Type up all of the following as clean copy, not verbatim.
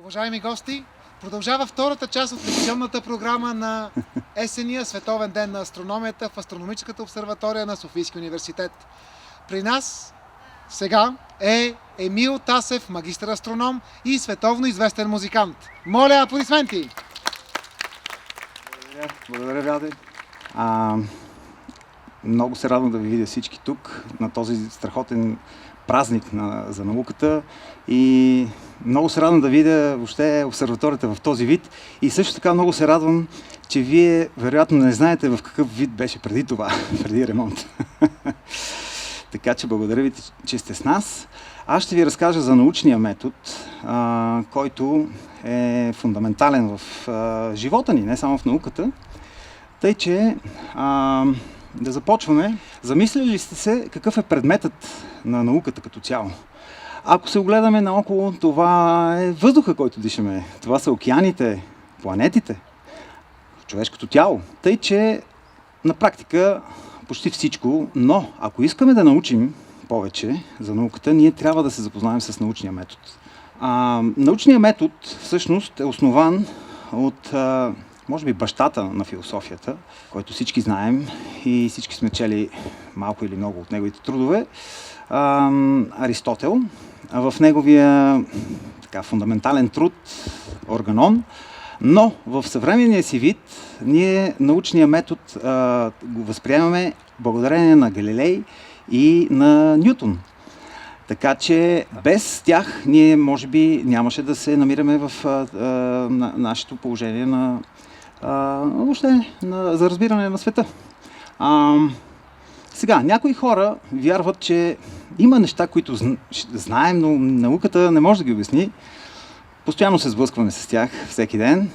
Уважаеми гости, продължава втората част от лекционната програма на есения Световен ден на астрономията в Астрономическата обсерватория на Софийския университет. При нас сега е Емил Тасев, магистър астроном и световно известен музикант. Моля, аплодисменти! Благодаря, Вяде. Много се радвам да ви видя всички тук на този страхотен празник за науката и много се радвам да видя въобще обсерваторията в този вид и също така много се радвам, че вие вероятно не знаете в какъв вид беше преди това, преди ремонт. Така че благодаря ви, че сте с нас. Аз ще ви разкажа за научния метод, който е фундаментален в живота ни, не само в науката. Тъй, че да започваме. Замислили ли сте се какъв е предметът на науката като цяло? Ако се огледаме наоколо, това е въздуха, който дишаме. Това са океаните, планетите, човешкото тяло. Тъй, че на практика почти всичко, но ако искаме да научим повече за науката, ние трябва да се запознаем с научния метод. Научният метод всъщност е основан от може би бащата на философията, който всички знаем и всички сме чели малко или много от неговите трудове, Аристотел. В неговия фундаментален труд Органон, но в съвременния си вид ние научния метод го възприемаме благодарение на Галилей и на Нютон. Така че без тях ние може би нямаше да се намираме в нашето положение въобще за разбиране на света. Сега, някои хора вярват, че има неща, които знаем, но науката не може да ги обясни. Постоянно се сблъскваме с тях всеки ден.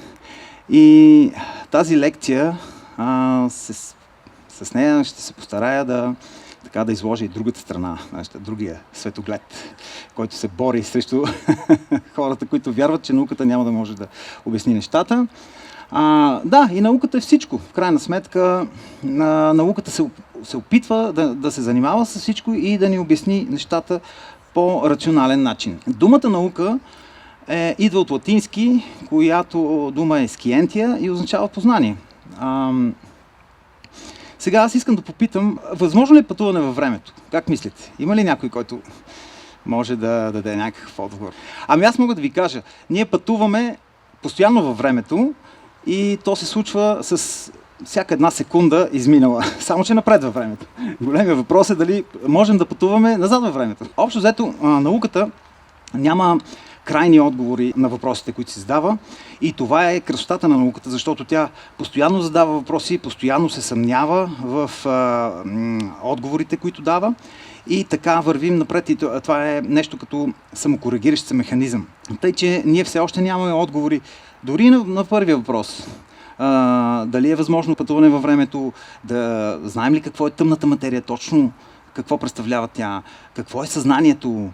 И тази лекция, с нея ще се постарая да изложа и другата страна, другия светоглед, който се бори срещу хората, които вярват, че науката няма да може да обясни нещата. Да, и науката е всичко. В крайна сметка, науката се опитва да се занимава с всичко и да ни обясни нещата по рационален начин. Думата наука идва от латински, която дума е scientia и означава познание. Сега аз искам да попитам, възможно ли е пътуване във времето? Как мислите? Има ли някой, който може да даде някакъв отговор? Аз мога да ви кажа, ние пътуваме постоянно във времето и то се случва с всяка една секунда изминала, само че напред във времето. Големият въпрос е дали можем да пътуваме назад във времето. Общо взето, науката няма крайни отговори на въпросите, които се задава, и това е красотата на науката, защото тя постоянно задава въпроси, постоянно се съмнява в отговорите, които дава, и така вървим напред, и това е нещо като самокоригиращ се механизъм. Тъй, че ние все още нямаме отговори дори на първия въпрос. Дали е възможно пътуване във времето, да знаем ли какво е тъмната материя точно, какво представлява тя, какво е съзнанието.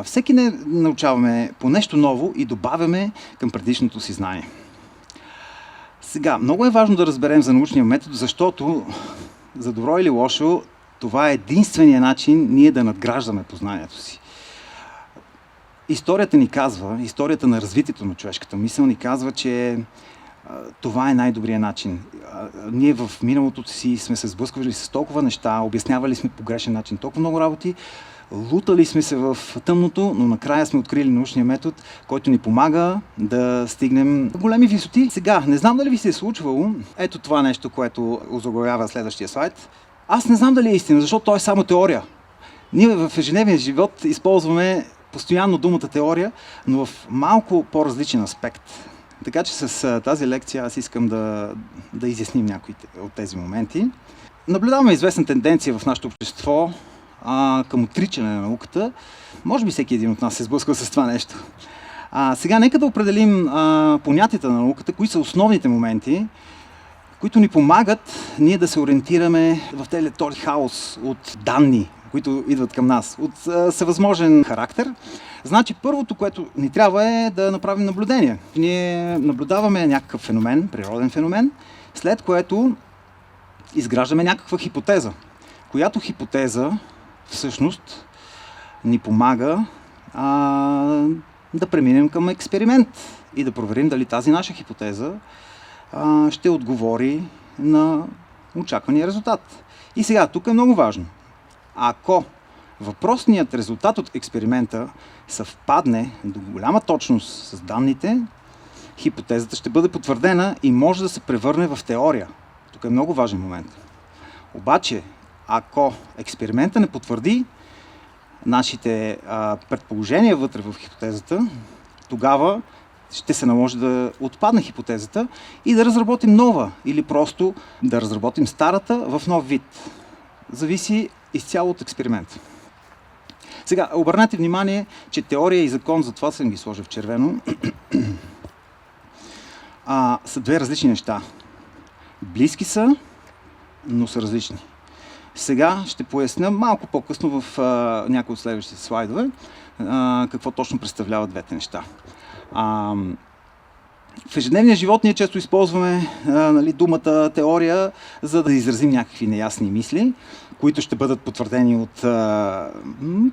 Всеки не научаваме по нещо ново и добавяме към предишното си знание. Сега, много е важно да разберем за научния метод, защото за добро или лошо, това е единственият начин ние да надграждаме познанието си. Историята ни казва, историята на развитието на човешката мисъл ни казва, че това е най-добрият начин. Ние в миналото си сме се сблъсквали с толкова неща, обяснявали сме по грешен начин толкова много работи, лутали сме се в тъмното, но накрая сме открили научния метод, който ни помага да стигнем големи висоти. Сега, не знам дали ви се е случвало, ето това нещо, което озаглавява следващия слайд. Аз не знам дали е истина, защото то е само теория. Ние в ежедневния живот използваме постоянно думата теория, но в малко по-различен аспект. Така че с тази лекция аз искам да изясним някои от тези моменти. Наблюдаваме известна тенденция в нашето общество към отричане на науката. Може би всеки един от нас се сблъсква с това нещо. Сега нека да определим понятията на науката, кои са основните моменти, които ни помагат ние да се ориентираме в този хаос от данни, които идват към нас, от всевъзможен характер. Значи първото, което ни трябва, е да направим наблюдение. Ние наблюдаваме някакъв феномен, природен феномен, след което изграждаме някаква хипотеза, която хипотеза всъщност ни помага да преминем към експеримент и да проверим дали тази наша хипотеза ще отговори на очаквания резултат. И сега, тук е много важно. Ако въпросният резултат от експеримента съвпадне до голяма точност с данните, хипотезата ще бъде потвърдена и може да се превърне в теория. Тук е много важен момент. Обаче, ако експеримента не потвърди нашите предположения вътре в хипотезата, тогава ще се наложи да отпадне хипотезата и да разработим нова или просто да разработим старата в нов вид. Зависи изцяло от експеримента. Сега, обърнете внимание, че теория и закон, затова съм ги сложил в червено, са две различни неща. Близки са, но са различни. Сега ще поясня малко по-късно в някои от следващите слайдове какво точно представляват двете неща. В ежедневния живот ние често използваме думата теория, за да изразим някакви неясни мисли, които ще бъдат потвърдени от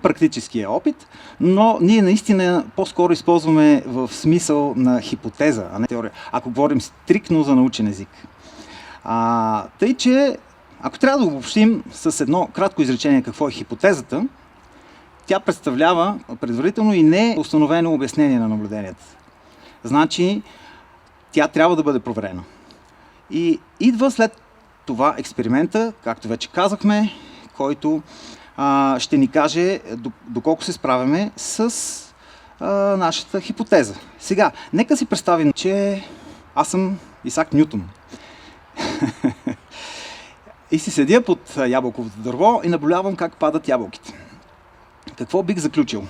практическия опит, но ние наистина по-скоро използваме в смисъл на хипотеза, а не теория, ако говорим стриктно за научен език. Тъй, че ако трябва да обобщим с едно кратко изречение какво е хипотезата, тя представлява предварително и не установено обяснение на наблюденията. Значи, тя трябва да бъде проверена. И идва след това експеримента, както вече казахме, който ще ни каже доколко се справяме с нашата хипотеза. Сега, нека си представим, че аз съм Исак Нютон. И си седя под ябълковото дърво и наблюдавам как падат ябълките. Какво бих заключил?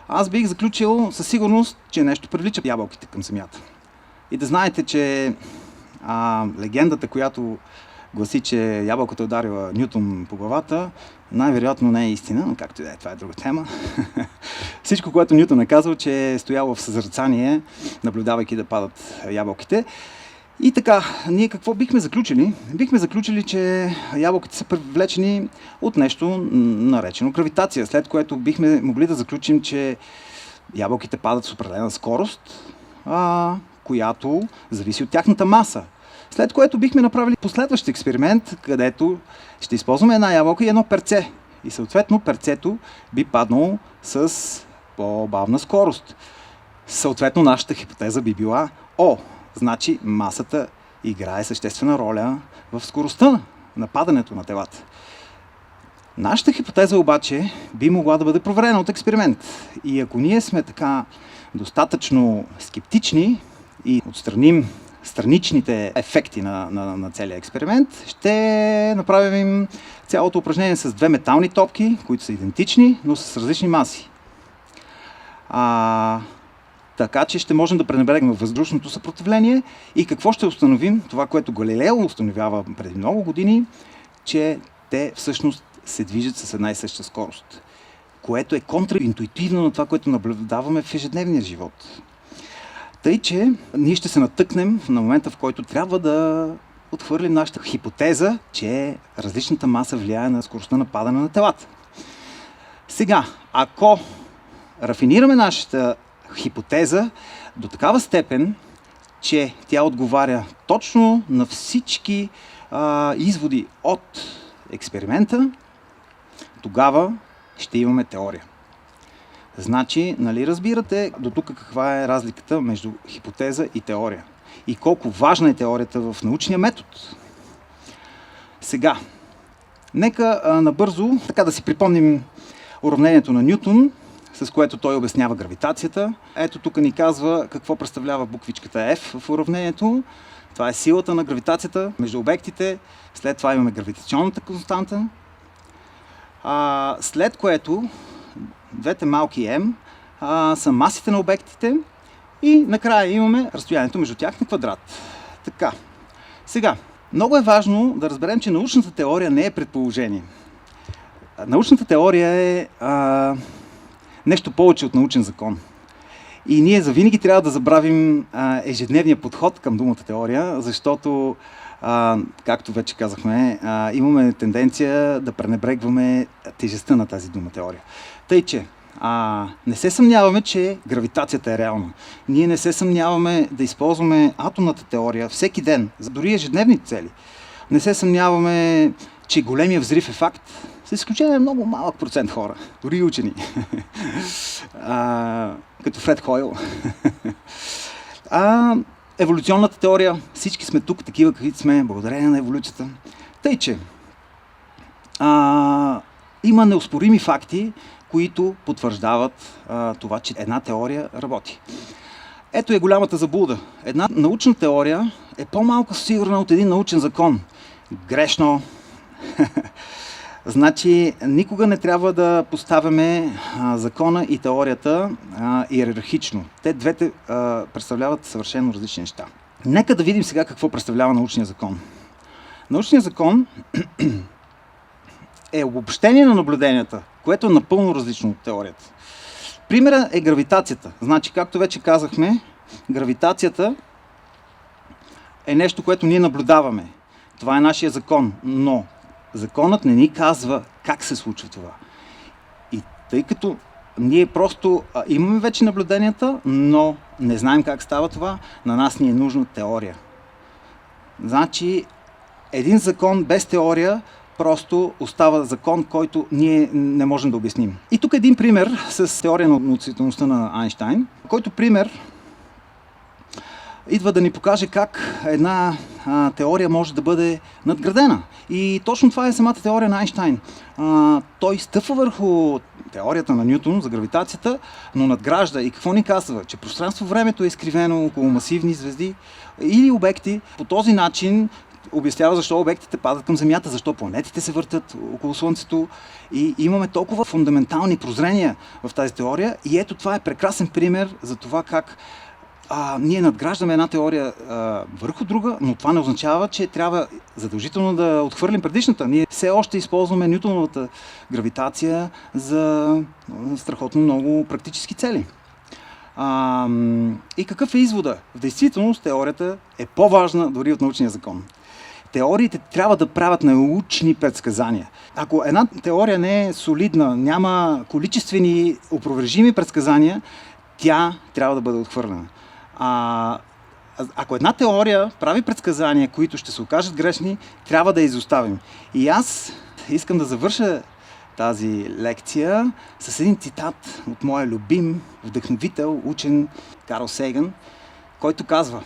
Аз бих заключил със сигурност, че нещо привлича ябълките към земята. И да знаете, че легендата, която гласи, че ябълката ударила Нютон по главата, най-вероятно не е истина, но както и да е, това е друга тема. Всичко, което Нютон е казал, че е стоял в съзерцание, наблюдавайки да падат ябълките. И така, ние какво бихме заключили? Бихме заключили, че ябълките са привлечени от нещо наречено гравитация, след което бихме могли да заключим, че ябълките падат с определена скорост, която зависи от тяхната маса. След което бихме направили последващ експеримент, където ще използваме една ябълка и едно перце. И съответно перцето би паднало с по-бавна скорост. Съответно нашата хипотеза би била значи масата играе съществена роля в скоростта на падането на телата. Нашата хипотеза обаче би могла да бъде проверена от експеримент. И ако ние сме така достатъчно скептични и отстраним страничните ефекти на целия експеримент, ще направим цялото упражнение с две метални топки, които са идентични, но с различни маси. Така че ще можем да пренебрегнем въздушното съпротивление и какво ще установим? Това, което Галилео установява преди много години, че те всъщност се движат с една и съща скорост, което е контраинтуитивно на това, което наблюдаваме в ежедневния живот. Тъй, че ние ще се натъкнем на момента, в който трябва да отхвърлим нашата хипотеза, че различната маса влияе на скоростта на падане на телата. Сега, ако рафинираме нашата хипотеза до такава степен, че тя отговаря точно на всички изводи от експеримента, тогава ще имаме теория. Значи, нали разбирате до тук каква е разликата между хипотеза и теория? И колко важна е теорията в научния метод? Сега, нека набързо така да си припомним уравнението на Нютон, с което той обяснява гравитацията. Ето тук ни казва какво представлява буквичката F в уравнението. Това е силата на гравитацията между обектите. След това имаме гравитационната константа. След което двете малки m са масите на обектите и накрая имаме разстоянието между тях на квадрат. Така. Сега, много е важно да разберем, че научната теория не е предположение. Научната теория е нещо повече от научен закон. И ние завинаги трябва да забравим ежедневния подход към думата теория, защото, както вече казахме, имаме тенденция да пренебрегваме тежестта на тази дума теория. Тъй, че Не се съмняваме, че гравитацията е реална. Ние не се съмняваме да използваме атомната теория всеки ден, за дори ежедневните цели. Не се съмняваме, че големия взрив е факт, с изключение на много малък процент хора, дори и учени. Като Фред Хойл. Еволюционната теория, всички сме тук, такива каквито сме, благодарение на еволюцията. Тъй, че има неоспорими факти, които потвърждават това, че една теория работи. Ето е голямата заблуда. Една научна теория е по-малко сигурна от един научен закон. Грешно. Значи, никога не трябва да поставяме закона и теорията иерархично. Те двете представляват съвършено различни неща. Нека да видим сега какво представлява научния закон. Научният закон е обобщение на наблюденията, което е напълно различно от теорията. Примерът е гравитацията. Значи, както вече казахме, гравитацията е нещо, което ние наблюдаваме. Това е нашия закон, но законът не ни казва как се случва това. И тъй като ние просто имаме вече наблюденията, но не знаем как става това, на нас ни е нужна теория. Значи, един закон без теория просто остава закон, който ние не можем да обясним. И тук един пример с теория на относителността на Айнщайн, който пример идва да ни покаже как една теория може да бъде надградена. И точно това е самата теория на Айнщайн. Той стъпва върху теорията на Нютон за гравитацията, но надгражда. И какво ни казва? Че пространство-времето е изкривено около масивни звезди или обекти. По този начин обяснява защо обектите падат към Земята, защо планетите се въртат около Слънцето. И имаме толкова фундаментални прозрения в тази теория. И ето това е прекрасен пример за това как ние надграждаме една теория върху друга, но това не означава, че трябва задължително да отхвърлим предишната. Ние все още използваме Нютоновата гравитация за страхотно много практически цели. И какъв е извода? В действителност теорията е по-важна дори от научния закон. Теориите трябва да правят научни предсказания. Ако една теория не е солидна, няма количествени опровержими предсказания, тя трябва да бъде отхвърлена. Ако една теория прави предсказания, които ще се окажат грешни, трябва да я изоставим. И аз искам да завърша тази лекция с един цитат от моя любим вдъхновител, учен Карл Сейгън, който казва: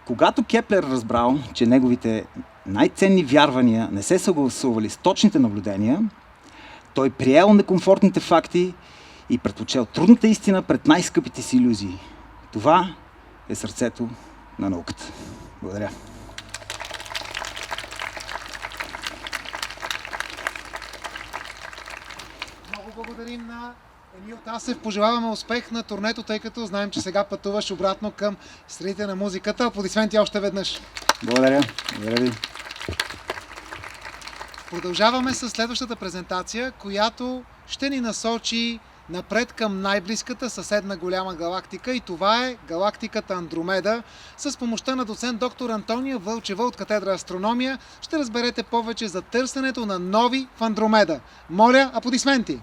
когато Кеплер разбрал, че неговите най-ценни вярвания не се съгласували с точните наблюдения, той приел некомфортните факти и предпочел трудната истина пред най-скъпите си илюзии. Това е сърцето на науката. Благодаря. Много благодарим на Емил Тасев. Пожелаваме успех на турнето, тъй като знаем, че сега пътуваш обратно към средите на музиката. Аплодисменти още веднъж. Благодаря. Благодаря ви. Продължаваме с следващата презентация, която ще ни насочи напред към най-близката съседна голяма галактика, и това е галактиката Андромеда. С помощта на доцент доктор Антония Вълчева от катедра Астрономия ще разберете повече за търсенето на нови в Андромеда. Моля, аплодисменти!